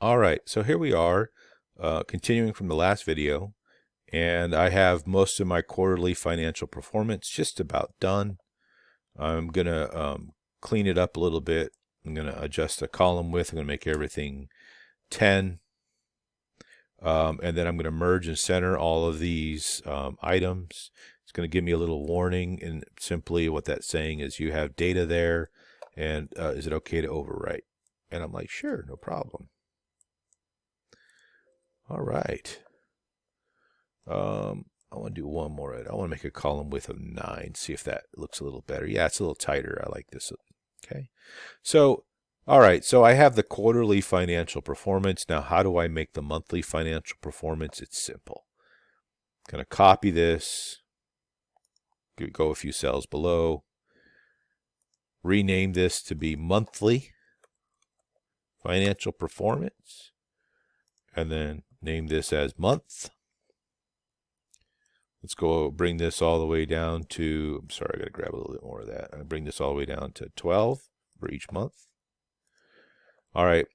All right, so here we are, continuing from the last video, and I have most of my quarterly financial performance just about done. I'm going to clean it up a little bit. I'm going to adjust the column width. I'm going to make everything 10. And then I'm going to merge and center all of these items. It's going to give me a little warning, and simply what that's saying is you have data there, and is it okay to overwrite? And I'm like, sure, no problem. All right. I want to do one more. I want to make a column width of 9, see if that looks a little better. Yeah, it's a little tighter. I like this. Okay. So, all right. So I have the quarterly financial performance. Now, how do I make the monthly financial performance? It's simple. I'm going to copy this, go a few cells below, rename this to be monthly financial performance, and then name this as month. Let's go bring this all the way down to, I'm sorry, I got to grab a little bit more of that. I bring this all the way down to 12 for each month. All right.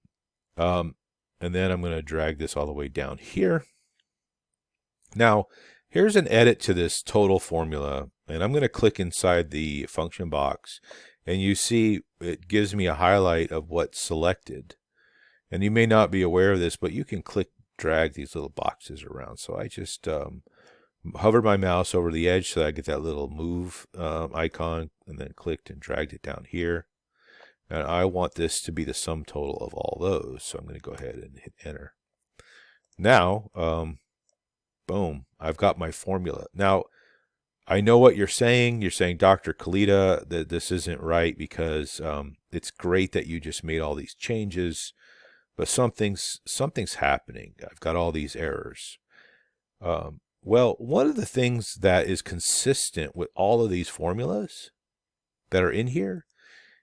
And then I'm going to drag this all the way down here. Now, here's an edit to this total formula, and I'm going to click inside the function box, and you see it gives me a highlight of what's selected. And you may not be aware of this, but you can drag these little boxes around. So I just hovered my mouse over the edge so that I get that little move icon, and then clicked and dragged it down here. And I want this to be the sum total of all those. So I'm going to go ahead and hit enter. Now, boom, I've got my formula. Now, I know what you're saying. You're saying, Dr. Kalita, that this isn't right because it's great that you just made all these changes, but something's happening. I've got all these errors. Well, one of the things that is consistent with all of these formulas that are in here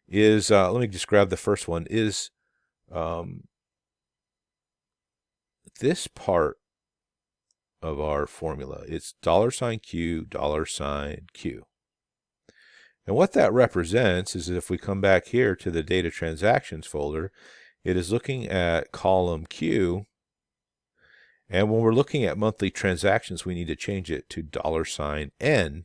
is, let me just grab the first one, is this part of our formula. It's $Q, $Q. And what that represents is that if we come back here to the data transactions folder, it is looking at column Q. And when we're looking at monthly transactions, we need to change it to $N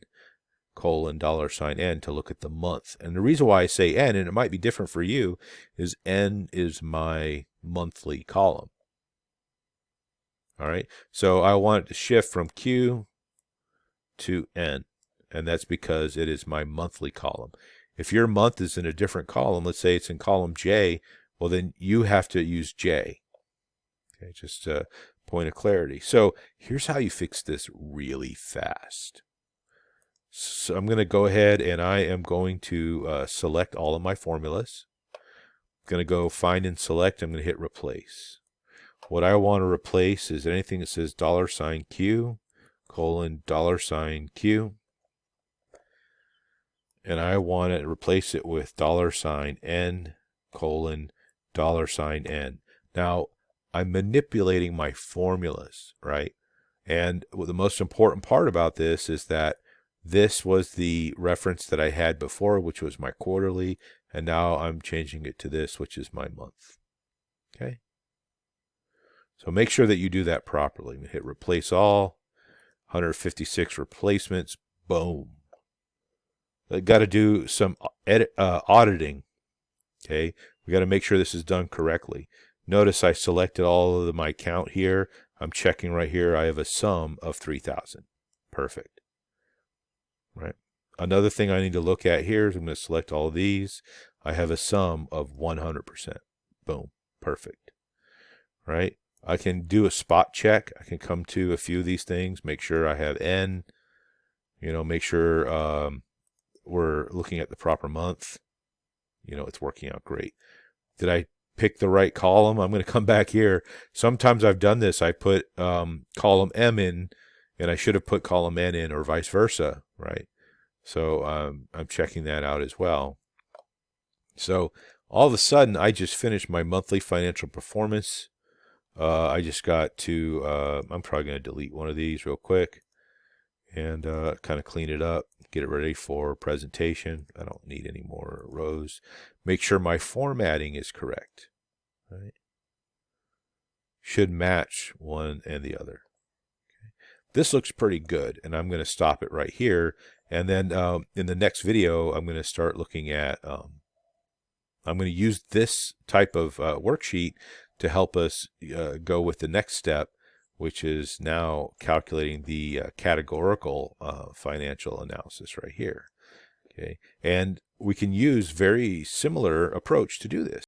colon $N to look at the month. And the reason why I say N, and it might be different for you, is N is my monthly column. All right, so I want it to shift from Q to N, and that's because it is my monthly column. If your month is in a different column, let's say it's in column J, well, then you have to use J. Okay, just a point of clarity. So here's how you fix this really fast. So I'm going to go ahead and I am going to select all of my formulas. I'm going to go find and select. I'm going to hit replace. What I want to replace is anything that says $Q colon $Q. And I want to replace it with $N colon $N. Now, I'm manipulating my formulas, right? And the most important part about this is that this was the reference that I had before, which was my quarterly, and now I'm changing it to this, which is my month. Okay? So make sure that you do that properly. Hit replace all, 156 replacements, boom. I got to do some auditing. Okay? We got to make sure this is done correctly. Notice I selected all of my count here. I'm checking right here. I have a sum of 3,000. Perfect. Right. Another thing I need to look at here is I'm going to select all of these. I have a sum of 100%. Boom. Perfect. Right. I can do a spot check. I can come to a few of these things, make sure I have N, make sure we're looking at the proper month. It's working out great. Did I pick the right column? I'm going to come back here. Sometimes I've done this. I put column M in, and I should have put column N in, or vice versa, right? So I'm checking that out as well. So all of a sudden, I just finished my monthly financial performance. I just got to, I'm probably going to delete one of these real quick and kind of clean it up, get it ready for presentation. I don't need any more rows. Make sure my formatting is correct. Right. should match one and the other. Okay. This looks pretty good, and I'm going to stop it right here. And then in the next video, I'm going to start looking at, I'm going to use this type of worksheet to help us go with the next step, which is now calculating the categorical financial analysis right here. Okay, and we can use very similar approach to do this.